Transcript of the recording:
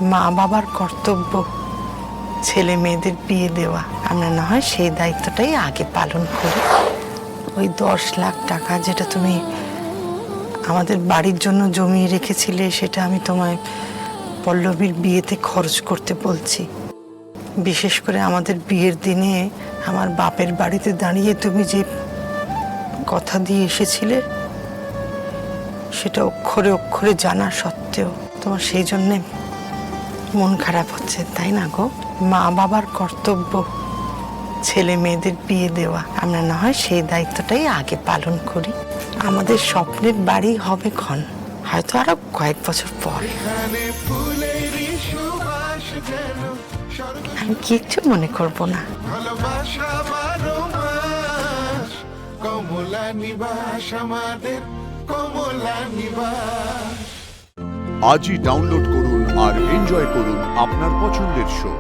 মা বাবার কর্তব্য ছেলে মেয়েদের বিয়ে দেওয়া। আমরা না হয় সেই দায়িত্বটাই আগে পালন করি। ওই 10 লাখ টাকা যেটা তুমি আমাদের বাড়ির জন্য জমিয়ে রেখেছিলে, সেটা আমি তোমায় পল্লবীর বিয়েতে খরচ করতে বলছি। বিশেষ করে আমাদের বিয়ের দিনে আমার বাপের বাড়িতে দাঁড়িয়ে তুমি যে কথা দিয়ে এসেছিলে, সেটা অক্ষরে অক্ষরে জানা সত্ত্বেও তোমার সেই জন্যে মন খারাপ হচ্ছে, তাই না গো? মা বাবার কর্তব্য ছেলে মেয়েদের বিয়ে দেওয়া। আমরা না হয় সেই দায়িত্বটাই আগে পালন করি। আমাদের স্বপ্নের বাড়ি হবে ক্ষণ, হয়তো আরো কয়েক বছর পর। আমি কিচ্ছু মনে করব না। আজই ডাউনলোড করুন আর এনজয় করুন আপনার পছন্দের শো।